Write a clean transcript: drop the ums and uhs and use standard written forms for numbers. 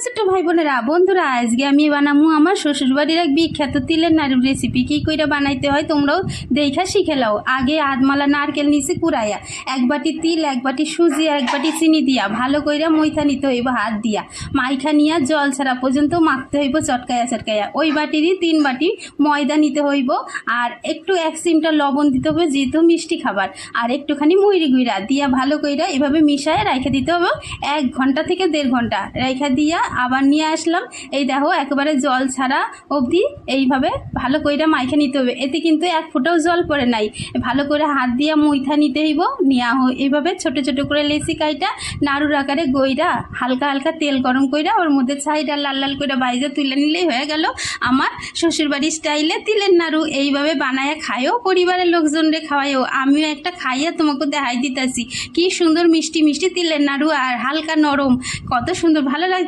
ছোট ভাই বোনেরা বন্ধুরা, আজকে আমি বানাবো আমার শ্বশুরবাড়ির এক বিখ্যাত তিলের নাড়ুর রেসিপি। কী কইরা বানাইতে হয় তোমরাও দেখা শিখে লাও। আগে আধমালা নারকেল নিচে কুড়াইয়া, এক বাটি তিল, এক বাটি সুজি, এক বাটি চিনি দিয়া ভালো কইরা মইথা নিতে হইব হাত দিয়া। মাইখা নিয়া জল ছাড়া পর্যন্ত মাখতে হইব চটকাইয়া চটকাইয়া। ওই বাটিরই 3 বাটি ময়দা নিতে হইব, আর একটু 1 চিমটা লবণ দিতে হবে যেহেতু মিষ্টি খাবার, আর একটুখানি মুড়ি গুঁড়া দিয়া ভালো কইরা এভাবে মিশায় রেখে দিতে হবে 1 ঘন্টা থেকে 1.5 ঘন্টা রেখে দিয়া আবার নিয়ে আসলাম। এই দেখো একেবারে জল ছাড়া অবধি এইভাবে ভালো কইরা মাইখা নিতে হবে। এতে কিন্তু 1 ফোঁটাও জল পড়ে নাই। ভালো করে হাত দিয়া মুইথা নিতে হইব। নিয়া এইভাবে ছোট ছোট করে লেচি কাইটা নাড়ুর আকারে গইরা হালকা হালকা তেল গরম কইরা ওর মধ্যে ছাইটা লাল লাল করে বাইজা তুলে নিলেই হয়ে গেল আমার শ্বশুরবাড়ির স্টাইলে তিলের নাড়ু। এইভাবে বানায়া খায়ও, পরিবারের লোকজনরে খাওয়াইও। আমিও একটা খাইয়া তোমাকে দেখাই দিতেছি কি সুন্দর মিষ্টি মিষ্টি তিলের নাড়ু, আর হালকা নরম, কত সুন্দর ভালো লাগে।